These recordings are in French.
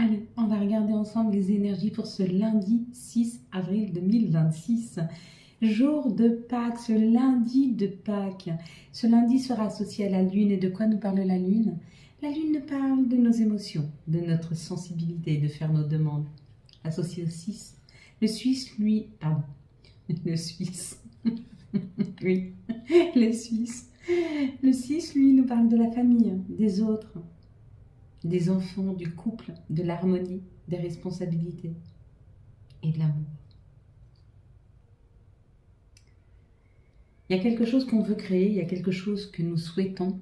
Allez, on va regarder ensemble les énergies pour ce lundi 6 avril 2026. Jour de Pâques, ce lundi de Pâques. Ce lundi sera associé à la Lune. Et de quoi nous parle la Lune? La Lune nous parle de nos émotions, de notre sensibilité, de faire nos demandes. Associé au 6. Le Suisse, lui... Pardon. Le Suisse. Oui, le Suisse. Le 6, lui, nous parle de la famille, des autres, des enfants, du couple, de l'harmonie, des responsabilités et de l'amour. Il y a quelque chose qu'on veut créer, il y a quelque chose que nous souhaitons.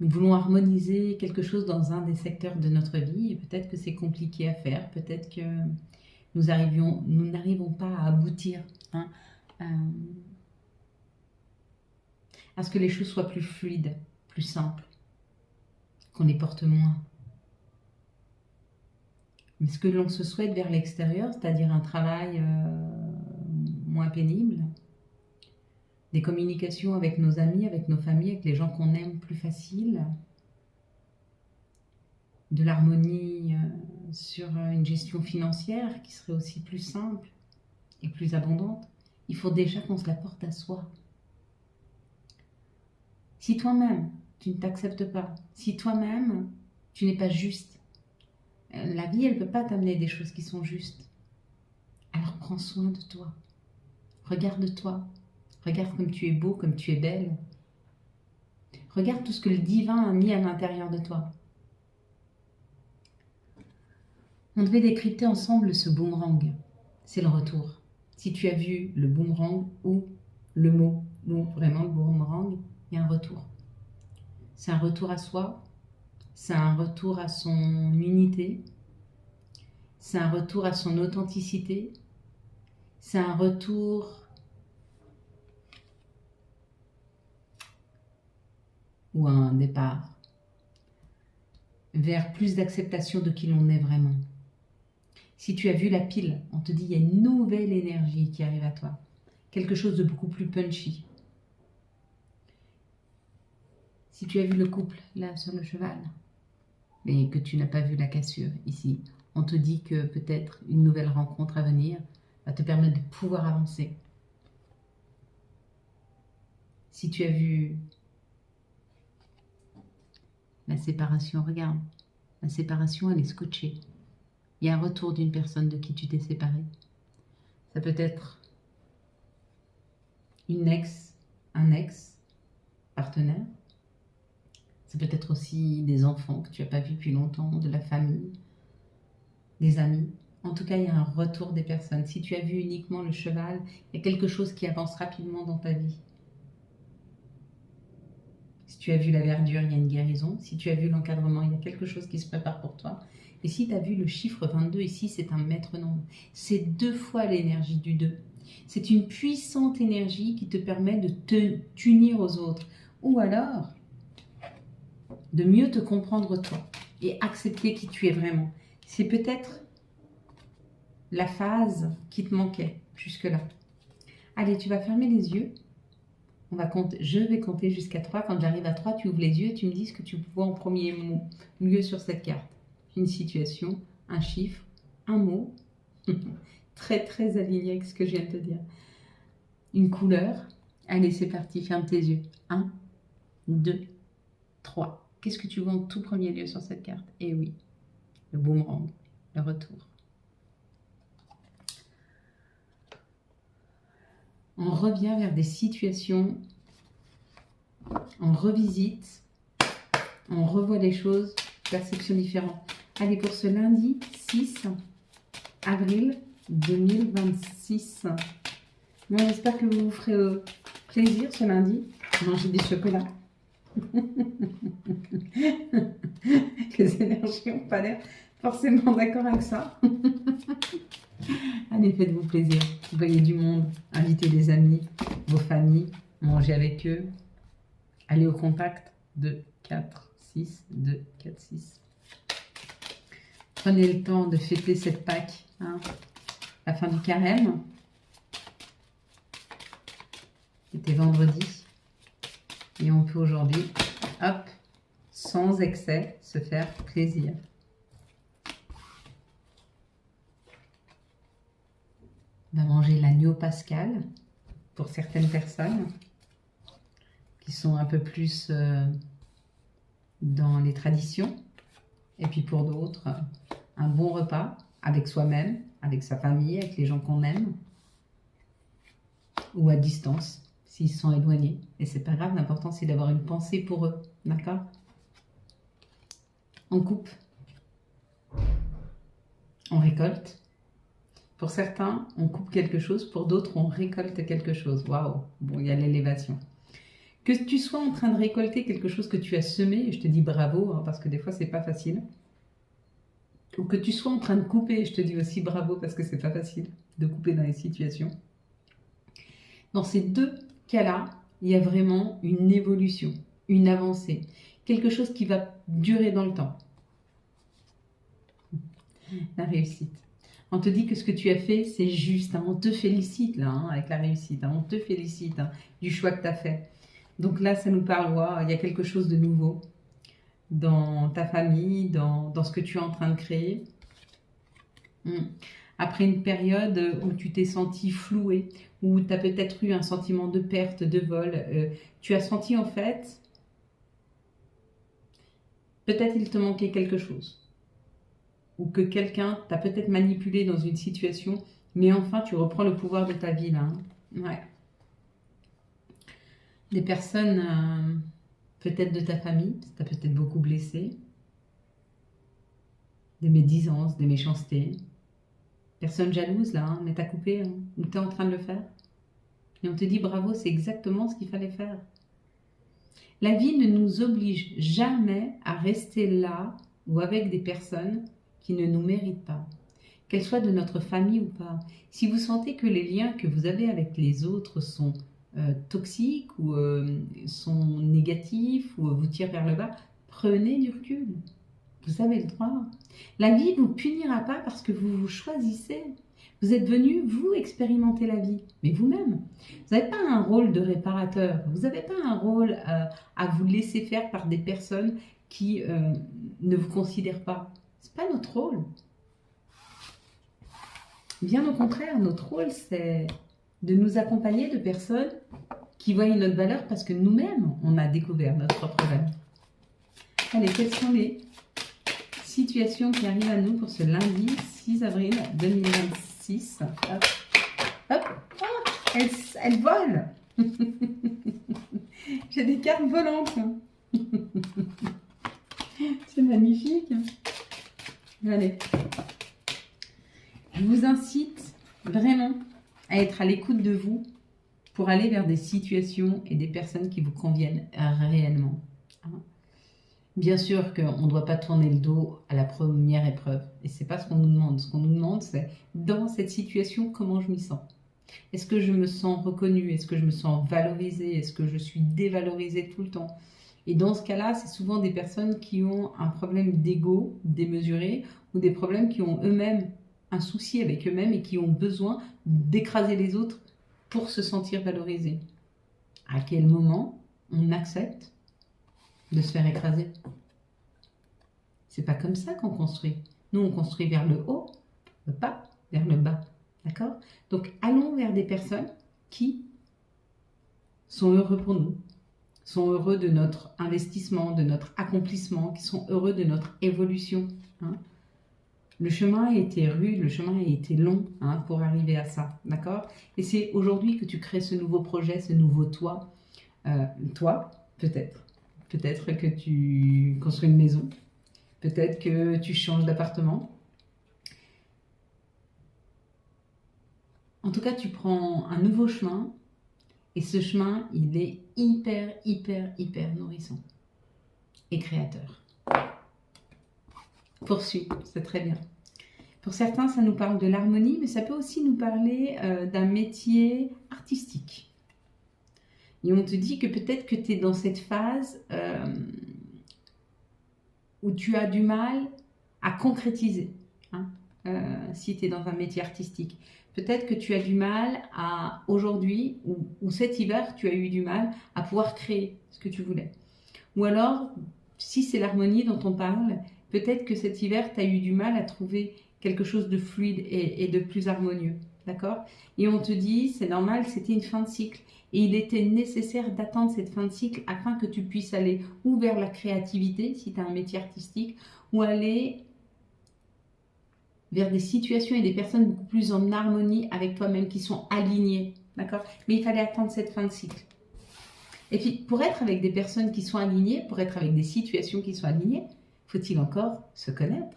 Nous voulons harmoniser quelque chose dans un des secteurs de notre vie et peut-être que c'est compliqué à faire, peut-être que nous n'arrivons pas à aboutir à ce que les choses soient plus fluides, plus simples, qu'on les porte moins. Mais ce que l'on se souhaite vers l'extérieur, c'est-à-dire un travail moins pénible, des communications avec nos amis, avec nos familles, avec les gens qu'on aime plus faciles, de l'harmonie sur une gestion financière qui serait aussi plus simple et plus abondante, il faut déjà qu'on se la porte à soi. Si toi-même, tu ne t'acceptes pas, si toi-même, tu n'es pas juste, la vie, elle ne peut pas t'amener des choses qui sont justes. Alors prends soin de toi. Regarde-toi. Regarde comme tu es beau, comme tu es belle. Regarde tout ce que le divin a mis à l'intérieur de toi. On devait décrypter ensemble ce boomerang. C'est le retour. Si tu as vu le boomerang ou le mot, ou vraiment le boomerang, il y a un retour. C'est un retour à soi, c'est un retour à son unité, c'est un retour à son authenticité, c'est un retour ou un départ vers plus d'acceptation de qui l'on est vraiment. Si tu as vu la pile, on te dit il y a une nouvelle énergie qui arrive à toi, quelque chose de beaucoup plus punchy. Si tu as vu le couple là sur le cheval, mais que tu n'as pas vu la cassure ici, on te dit que peut-être une nouvelle rencontre à venir va te permettre de pouvoir avancer. Si tu as vu la séparation, regarde, la séparation elle est scotchée. Il y a un retour d'une personne de qui tu t'es séparé. Ça peut être une ex, un ex, partenaire. Ça peut être aussi des enfants que tu n'as pas vus depuis longtemps, de la famille, des amis. En tout cas, il y a un retour des personnes. Si tu as vu uniquement le cheval, il y a quelque chose qui avance rapidement dans ta vie. Si tu as vu la verdure, il y a une guérison. Si tu as vu l'encadrement, il y a quelque chose qui se prépare pour toi. Et si tu as vu le chiffre 22 ici, c'est un maître nombre. C'est 2 fois l'énergie du 2. C'est une puissante énergie qui te permet de t'unir aux autres. Ou alors, de mieux te comprendre toi et accepter qui tu es vraiment. C'est peut-être la phase qui te manquait jusque-là. Allez, tu vas fermer les yeux. On va compter, je vais compter jusqu'à 3. Quand j'arrive à 3, tu ouvres les yeux et tu me dis ce que tu vois en premier lieu sur cette carte. Une situation, un chiffre, un mot, très très aligné avec ce que je viens de te dire. Une couleur. Allez, c'est parti, ferme tes yeux. 1, 2, 3. Qu'est-ce que tu vois en tout premier lieu sur cette carte? Eh oui, le boomerang, le retour. On revient vers des situations, on revisite, on revoit les choses, perception différente. Allez, pour ce lundi 6 avril 2026. Moi, j'espère que vous vous ferez plaisir ce lundi. Manger des chocolats. Les énergies n'ont pas l'air forcément d'accord avec ça. Allez, faites-vous plaisir. Voyez du monde, invitez des amis, vos familles, mangez avec eux. Allez au contact de 4, 6, 2, 4, 6. Prenez le temps de fêter cette Pâques, la fin du carême. C'était vendredi. Et on peut aujourd'hui, hop, sans excès, se faire plaisir. On va manger l'agneau pascal pour certaines personnes qui sont un peu plus dans les traditions. Et puis pour d'autres, un bon repas avec soi-même, avec sa famille, avec les gens qu'on aime. Ou à distance, s'ils sont éloignés. Et c'est pas grave, l'important c'est d'avoir une pensée pour eux. D'accord? On coupe. On récolte. Pour certains, on coupe quelque chose. Pour d'autres, on récolte quelque chose. Waouh! Bon, il y a l'élévation. Que tu sois en train de récolter quelque chose que tu as semé, je te dis bravo, hein, parce que des fois, c'est pas facile. Ou que tu sois en train de couper, je te dis aussi bravo, parce que c'est pas facile de couper dans les situations. Dans ces deux cas-là, il y a vraiment une évolution, une avancée, quelque chose qui va durer dans le temps. La réussite. On te dit que ce que tu as fait, c'est juste. Hein, on te félicite là, hein, avec la réussite. Hein, on te félicite hein, du choix que tu as fait. Donc là, ça nous parle, wow, il y a quelque chose de nouveau dans ta famille, dans ce que tu es en train de créer. Après une période où tu t'es senti floué, où tu as peut-être eu un sentiment de perte, de vol, tu as senti en fait, peut-être il te manquait quelque chose. Ou que quelqu'un t'a peut-être manipulé dans une situation, mais enfin tu reprends le pouvoir de ta vie là. Hein. Ouais. Des personnes, peut-être de ta famille, ça t'a peut-être beaucoup blessé. Des médisances, des méchancetés. Personne jalouse là, hein, mais t'as coupé, hein, ou t'es en train de le faire. Et on te dit bravo, c'est exactement ce qu'il fallait faire. La vie ne nous oblige jamais à rester là ou avec des personnes qui ne nous méritent pas, qu'elles soient de notre famille ou pas. Si vous sentez que les liens que vous avez avec les autres sont toxiques ou sont négatifs ou vous tirent vers le bas, prenez du recul. Vous avez le droit. La vie ne vous punira pas parce que vous vous choisissez. Vous êtes venu, vous, expérimenter la vie, mais vous-même. Vous n'avez pas un rôle de réparateur. Vous n'avez pas un rôle à vous laisser faire par des personnes qui ne vous considèrent pas. Ce n'est pas notre rôle. Bien au contraire, notre rôle, c'est de nous accompagner de personnes qui voient notre valeur parce que nous-mêmes, on a découvert notre propre valeur. Allez, quelles sont les situations qui arrivent à nous pour ce lundi 6 avril 2026 ? Hop, hop, oh, elle vole. J'ai des cartes volantes. C'est magnifique. Allez. Je vous incite vraiment à être à l'écoute de vous pour aller vers des situations et des personnes qui vous conviennent réellement. Bien sûr qu'on ne doit pas tourner le dos à la première épreuve. Et ce n'est pas ce qu'on nous demande. Ce qu'on nous demande, c'est dans cette situation, comment je m'y sens. Est-ce que je me sens reconnue? Est-ce que je me sens valorisée? Est-ce que je suis dévalorisée tout le temps? Et dans ce cas-là, c'est souvent des personnes qui ont un problème d'ego démesuré ou des problèmes qui ont eux-mêmes un souci avec eux-mêmes et qui ont besoin d'écraser les autres pour se sentir valorisés. À quel moment on accepte de se faire écraser? C'est pas comme ça qu'on construit. Nous, on construit vers le haut, pas vers le bas. D'accord? Donc, allons vers des personnes qui sont heureux pour nous, sont heureux de notre investissement, de notre accomplissement, qui sont heureux de notre évolution. Hein? Le chemin a été rude, le chemin a été long pour arriver à ça. D'accord? Et c'est aujourd'hui que tu crées ce nouveau projet, ce nouveau toi. Toi, peut-être. Peut-être que tu construis une maison. Peut-être que tu changes d'appartement. En tout cas, tu prends un nouveau chemin. Et ce chemin, il est hyper, hyper, hyper nourrissant. Et créateur. Poursuis, c'est très bien. Pour certains, ça nous parle de l'harmonie, mais ça peut aussi nous parler d'un métier artistique. Et on te dit que peut-être que tu es dans cette phase où tu as du mal à concrétiser, si tu es dans un métier artistique. Peut-être que tu as du mal à, aujourd'hui, ou cet hiver, tu as eu du mal à pouvoir créer ce que tu voulais. Ou alors, si c'est l'harmonie dont on parle, peut-être que cet hiver, tu as eu du mal à trouver quelque chose de fluide et de plus harmonieux. d'accord? Et on te dit, c'est normal, c'était une fin de cycle. Et il était nécessaire d'attendre cette fin de cycle afin que tu puisses aller ou vers la créativité, si tu as un métier artistique, ou aller vers des situations et des personnes beaucoup plus en harmonie avec toi-même, qui sont alignées, d'accord? Mais il fallait attendre cette fin de cycle. Et puis, pour être avec des personnes qui sont alignées, pour être avec des situations qui sont alignées, faut-il encore se connaître?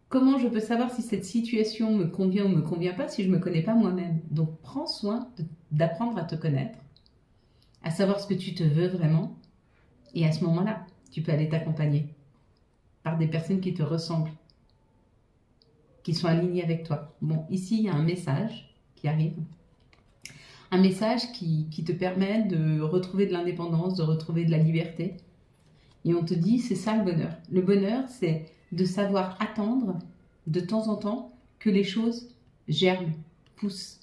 Comment je peux savoir si cette situation me convient ou me convient pas si je ne me connais pas moi-même? Donc, prends soin d'apprendre à te connaître, à savoir ce que tu te veux vraiment. Et à ce moment-là, tu peux aller t'accompagner par des personnes qui te ressemblent, qui sont alignées avec toi. Bon, ici, il y a un message qui arrive. Un message qui te permet de retrouver de l'indépendance, de retrouver de la liberté. Et on te dit, c'est ça le bonheur. Le bonheur, c'est de savoir attendre de temps en temps que les choses germent, poussent.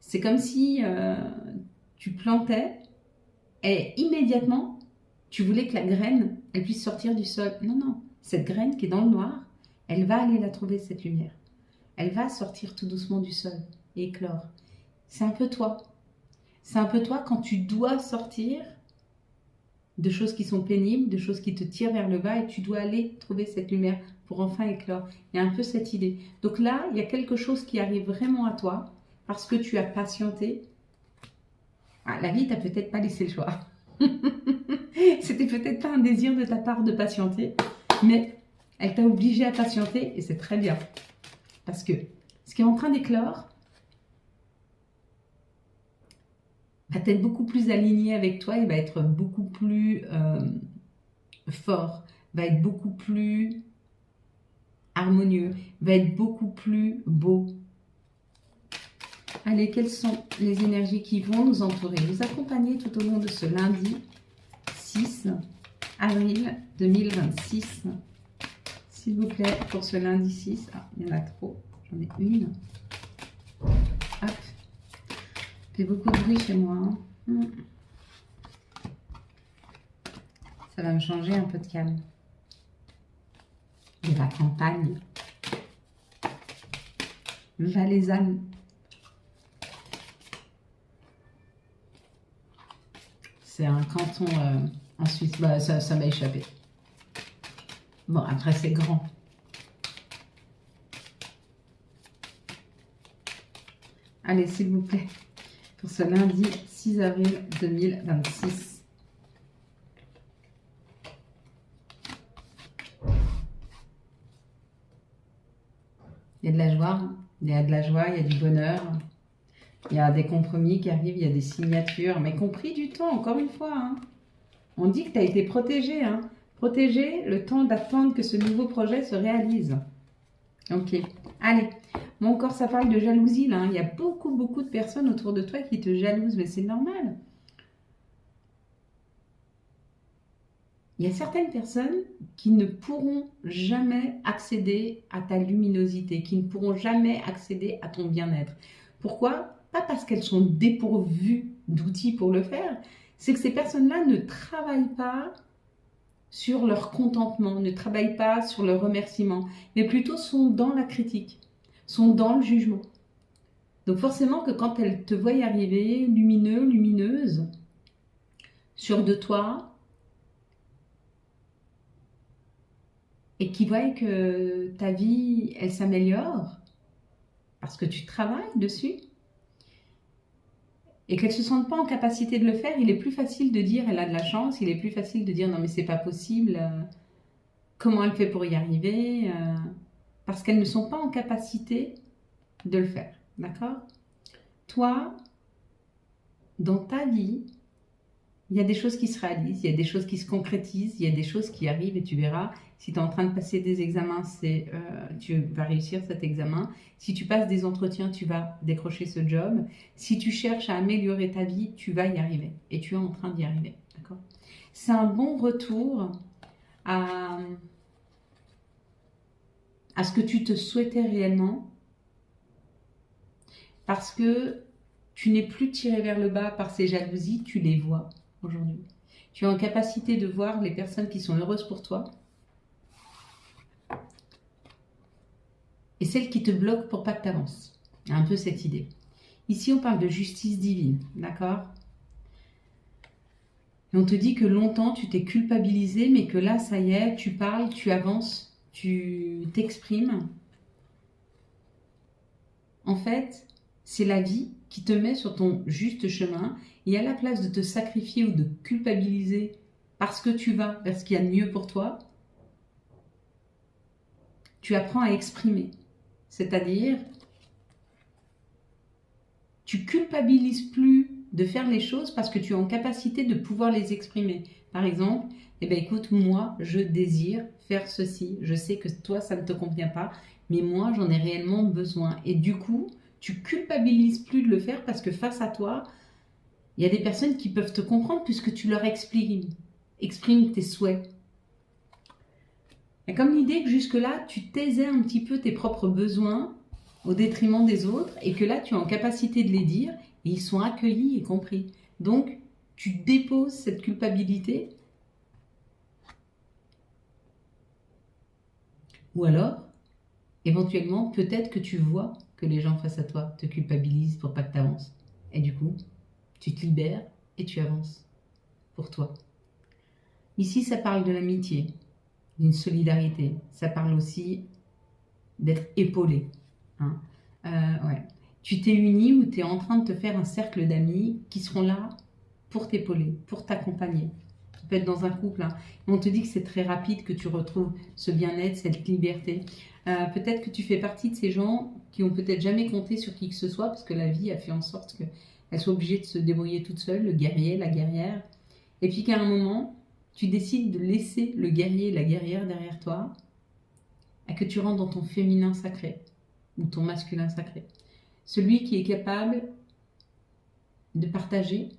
C'est comme si tu plantais et immédiatement, tu voulais que la graine, elle puisse sortir du sol. Non, non, cette graine qui est dans le noir, elle va aller la trouver, cette lumière. Elle va sortir tout doucement du sol et éclore. C'est un peu toi. C'est un peu toi quand tu dois sortir de choses qui sont pénibles, de choses qui te tirent vers le bas et tu dois aller trouver cette lumière pour enfin éclore. Il y a un peu cette idée. Donc là, il y a quelque chose qui arrive vraiment à toi parce que tu as patienté. Ah, la vie t'a peut-être pas laissé le choix. C'était peut-être pas un désir de ta part de patienter, mais elle t'a obligé à patienter et c'est très bien. Parce que ce qui est en train d'éclore va être beaucoup plus aligné avec toi et va être beaucoup plus fort, va être beaucoup plus harmonieux, va être beaucoup plus beau. Allez, quelles sont les énergies qui vont nous entourer, nous accompagner tout au long de ce lundi 6 avril 2026. S'il vous plaît, pour ce lundi 6, ah, il y en a trop, j'en ai une. Hop. Il fait beaucoup de bruit chez moi. Hein. Ça va me changer un peu de calme. De la campagne. Valaisanne. C'est un canton en Suisse. Bah, ça m'a échappé. Bon, après, c'est grand. Allez, s'il vous plaît, pour ce lundi 6 avril 2026. Il y a de la joie, il y a de la joie, il y a du bonheur. Il y a des compromis qui arrivent, il y a des signatures, mais compris du temps, encore une fois. Hein. On dit que tu as été protégé. Hein. Protégé le temps d'attendre que ce nouveau projet se réalise. Ok, allez. Mon corps, ça parle de jalousie, là. Hein. Il y a beaucoup de personnes autour de toi qui te jalousent, mais c'est normal. Il y a certaines personnes qui ne pourront jamais accéder à ta luminosité, qui ne pourront jamais accéder à ton bien-être. Pourquoi ? Pas parce qu'elles sont dépourvues d'outils pour le faire, c'est que ces personnes-là ne travaillent pas sur leur contentement, ne travaillent pas sur le remerciement, mais plutôt sont dans la critique, sont dans le jugement. Donc forcément que quand elles te voient arriver, lumineux, lumineuse, sûre de toi, et qui voient que ta vie, elle s'améliore, parce que tu travailles dessus, et qu'elle ne se sente pas en capacité de le faire, il est plus facile de dire elle a de la chance, il est plus facile de dire non mais c'est pas possible, comment elle fait pour y arriver, parce qu'elles ne sont pas en capacité de le faire, d'accord? Toi, dans ta vie, il y a des choses qui se réalisent, il y a des choses qui se concrétisent, il y a des choses qui arrivent et tu verras. Si tu es en train de passer des examens, tu vas réussir cet examen. Si tu passes des entretiens, tu vas décrocher ce job. Si tu cherches à améliorer ta vie, tu vas y arriver. Et tu es en train d'y arriver. D'accord ? C'est un bon retour à ce que tu te souhaitais réellement. Parce que tu n'es plus tiré vers le bas par ces jalousies, tu les vois aujourd'hui. Tu es en capacité de voir les personnes qui sont heureuses pour toi. et celle qui te bloque pour pas que tu avances. Un peu cette idée. Ici, on parle de justice divine, d'accord? Et on te dit que longtemps, tu t'es culpabilisé, mais que là, ça y est, tu parles, tu avances, tu t'exprimes. En fait, c'est la vie qui te met sur ton juste chemin. Et à la place de te sacrifier ou de culpabiliser parce que tu vas vers ce qu'il y a de mieux pour toi, tu apprends à exprimer. C'est-à-dire, tu culpabilises plus de faire les choses parce que tu es en capacité de pouvoir les exprimer. Par exemple, eh bien, écoute, moi, je désire faire ceci. Je sais que toi, ça ne te convient pas, mais moi, j'en ai réellement besoin. Et du coup, tu culpabilises plus de le faire parce que face à toi, il y a des personnes qui peuvent te comprendre puisque tu leur exprimes tes souhaits. Et comme l'idée que jusque-là, tu taisais un petit peu tes propres besoins au détriment des autres et que là, tu es en capacité de les dire et ils sont accueillis et compris. Donc, tu déposes cette culpabilité. Ou alors, éventuellement, peut-être que tu vois que les gens face à toi te culpabilisent pour pas que tu avances. Et du coup, tu te libères et tu avances pour toi. Ici, ça parle de l'amitié, d'une solidarité. Ça parle aussi d'être épaulé. Hein. Ouais. Tu t'es uni ou tu es en train de te faire un cercle d'amis qui seront là pour t'épauler, pour t'accompagner. Ça peut être dans un couple. Hein. On te dit que c'est très rapide, que tu retrouves ce bien-être, cette liberté. Peut-être que tu fais partie de ces gens qui ont peut-être jamais compté sur qui que ce soit parce que la vie a fait en sorte qu'elle soit obligée de se débrouiller toute seule, le guerrier, la guerrière. Et puis qu'à un moment, tu décides de laisser le guerrier, la guerrière derrière toi et que tu rentres dans ton féminin sacré ou ton masculin sacré. Celui qui est capable de partager,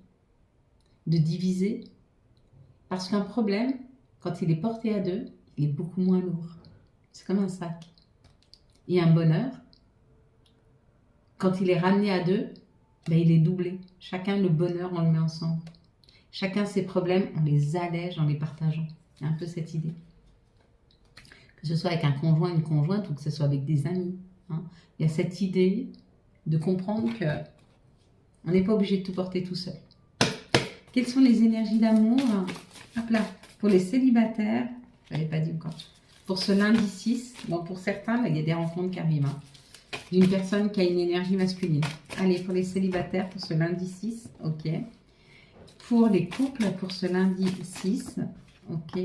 de diviser, parce qu'un problème, quand il est porté à deux, il est beaucoup moins lourd. C'est comme un sac. Et un bonheur, quand il est ramené à deux, ben il est doublé. Chacun le bonheur, on le met ensemble. Chacun ses problèmes, on les allège en les partageant. C'est un peu cette idée. Que ce soit avec un conjoint, une conjointe, ou que ce soit avec des amis. Hein. Il y a cette idée de comprendre que on n'est pas obligé de tout porter tout seul. Quelles sont les énergies d'amour? Hop là, pour les célibataires, je n'avais pas dit encore, pour ce lundi 6, bon pour certains, là, il y a des rencontres qui arrivent, hein, d'une personne qui a une énergie masculine. Allez, pour les célibataires, pour ce lundi 6, ok. Pour les couples, pour ce lundi 6, ok.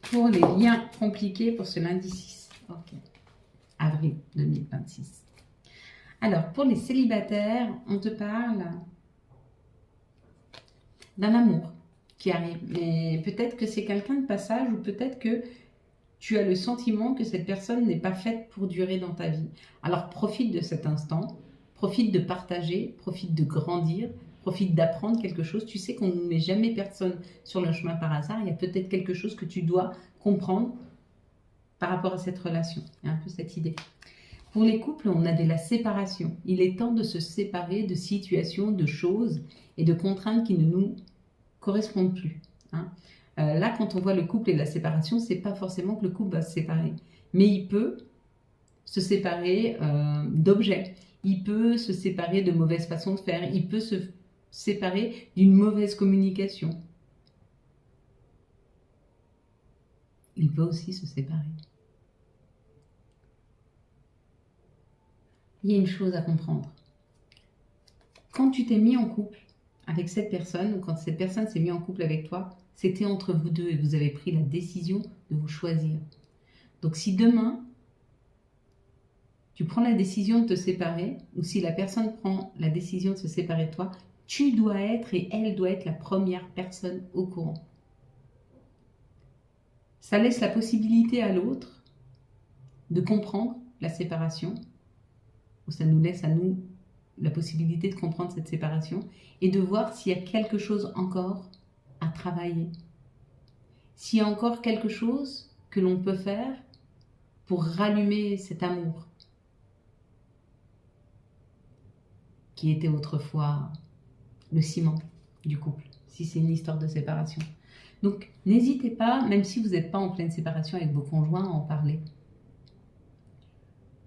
Pour les liens compliqués, pour ce lundi 6, ok. Avril 2026. Alors, pour les célibataires, on te parle d'un amour qui arrive. Mais peut-être que c'est quelqu'un de passage ou peut-être que tu as le sentiment que cette personne n'est pas faite pour durer dans ta vie. Alors, profite de cet instant, profite de partager, profite de grandir, profite d'apprendre quelque chose. Tu sais qu'on ne met jamais personne sur le chemin par hasard. Il y a peut-être quelque chose que tu dois comprendre par rapport à cette relation. Il y a un peu cette idée. Pour les couples, on a de la séparation. Il est temps de se séparer de situations, de choses et de contraintes qui ne nous correspondent plus. Hein. Là, quand on voit le couple et la séparation, c'est pas forcément que le couple va se séparer. Mais il peut se séparer d'objets. Il peut se séparer de mauvaises façons de faire. Il peut se séparer d'une mauvaise communication. Il peut aussi se séparer. Il y a une chose à comprendre. Quand tu t'es mis en couple avec cette personne, ou quand cette personne s'est mise en couple avec toi, c'était entre vous deux et vous avez pris la décision de vous choisir. Donc si demain, tu prends la décision de te séparer, ou si la personne prend la décision de se séparer de toi, tu dois être et elle doit être la première personne au courant. Ça laisse la possibilité à l'autre de comprendre la séparation, ou ça nous laisse à nous la possibilité de comprendre cette séparation et de voir s'il y a quelque chose encore à travailler. S'il y a encore quelque chose que l'on peut faire pour rallumer cet amour qui était autrefois le ciment du couple, si c'est une histoire de séparation. Donc, n'hésitez pas, même si vous n'êtes pas en pleine séparation avec vos conjoints, à en parler.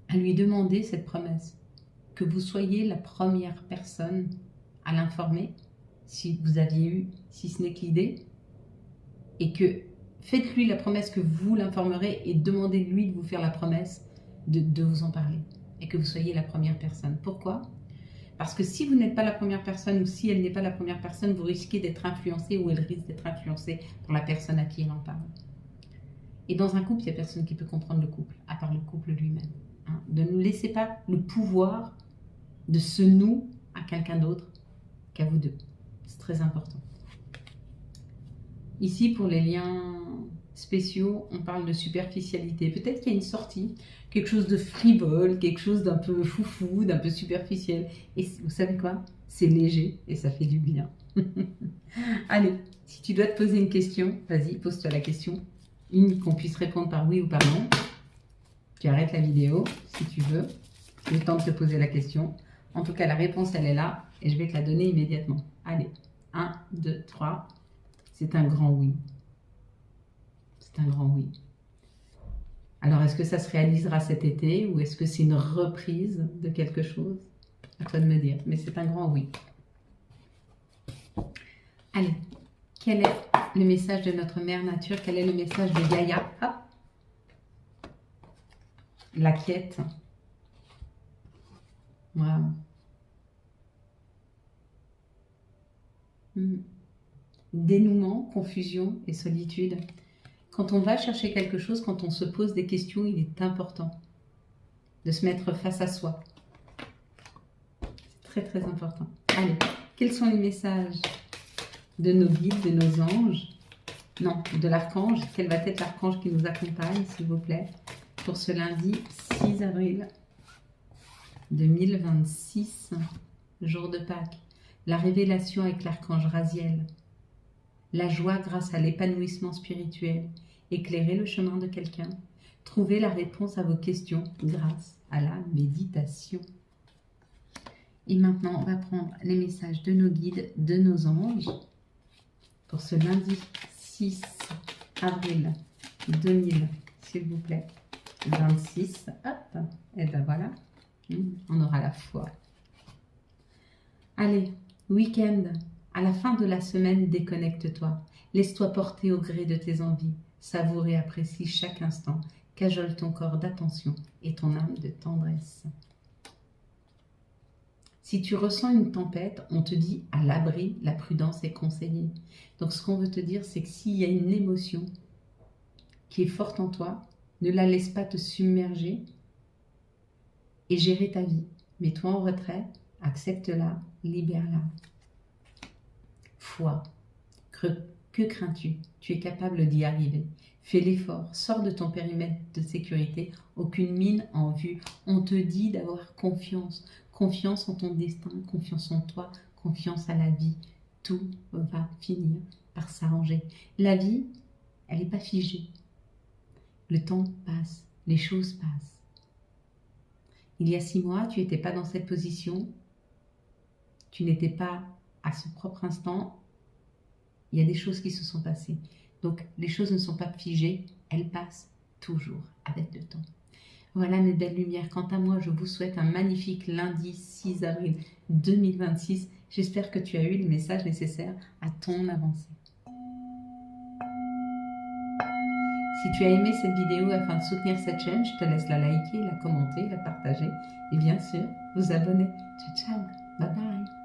à lui demander cette promesse, que vous soyez la première personne à l'informer, si vous aviez eu, si ce n'est que l'idée, et que faites-lui la promesse que vous l'informerez et demandez-lui de vous faire la promesse de vous en parler, et que vous soyez la première personne. Pourquoi ? Parce que si vous n'êtes pas la première personne, ou si elle n'est pas la première personne, vous risquez d'être influencé, ou elle risque d'être influencée par la personne à qui elle en parle. Et dans un couple, il n'y a personne qui peut comprendre le couple, à part le couple lui-même. Hein. Ne laissez pas le pouvoir de ce nous à quelqu'un d'autre qu'à vous deux. C'est très important. Ici, pour les liens spéciaux, on parle de superficialité. Peut-être qu'il y a une sortie, quelque chose de frivole, quelque chose d'un peu foufou, d'un peu superficiel. Et vous savez quoi? C'est léger et ça fait du bien. Allez, si tu dois te poser une question, vas-y, pose-toi la question. Qu'on puisse répondre par oui ou par non. Tu arrêtes la vidéo si tu veux. C'est le temps de te poser la question. En tout cas, la réponse, elle est là et je vais te la donner immédiatement. Allez, 1, 2, 3. C'est un grand oui. C'est un grand oui. Alors, est-ce que ça se réalisera cet été ou est-ce que c'est une reprise de quelque chose? À toi de me dire. Mais c'est un grand oui. Allez, quel est le message de notre mère nature? Quel est le message de Gaïa? Hop. La quête. Waouh. Dénouement, confusion et solitude. Quand on va chercher quelque chose, quand on se pose des questions, il est important de se mettre face à soi. C'est très très important. Allez, quels sont les messages de nos guides, de nos anges? Non, de l'archange. Quel va être l'archange qui nous accompagne, s'il vous plaît, pour ce lundi 6 avril 2026, jour de Pâques? La révélation avec l'archange Raziel. La joie grâce à l'épanouissement spirituel. Éclairer le chemin de quelqu'un. Trouver la réponse à vos questions grâce à la méditation. Et maintenant, on va prendre les messages de nos guides, de nos anges, pour ce lundi 6 avril 2000, s'il vous plaît, 26. Hop, et ben voilà, on aura la foi. Allez, week-end, à la fin de la semaine, déconnecte-toi. Laisse-toi porter au gré de tes envies. Savoure et apprécie chaque instant. Cajole ton corps d'attention et ton âme de tendresse. Si tu ressens une tempête, on te dit à l'abri, la prudence est conseillée. Donc ce qu'on veut te dire, c'est que s'il y a une émotion qui est forte en toi, ne la laisse pas te submerger et gérer ta vie. Mets-toi en retrait, accepte-la, libère-la. Foi. Que crains-tu? Tu es capable d'y arriver. Fais l'effort, sors de ton périmètre de sécurité, aucune mine en vue. On te dit d'avoir confiance. Confiance en ton destin, confiance en toi, confiance à la vie. Tout va finir par s'arranger. La vie, elle n'est pas figée. Le temps passe, les choses passent. Il y a 6 mois, tu n'étais pas dans cette position. Tu n'étais pas à ce propre instant. Il y a des choses qui se sont passées. Donc, les choses ne sont pas figées, elles passent toujours avec le temps. Voilà mes belles lumières. Quant à moi, je vous souhaite un magnifique lundi 6 avril 2026. J'espère que tu as eu les messages nécessaires à ton avancée. Si tu as aimé cette vidéo afin de soutenir cette chaîne, je te laisse la liker, la commenter, la partager et bien sûr, vous abonner. Ciao, ciao, bye bye.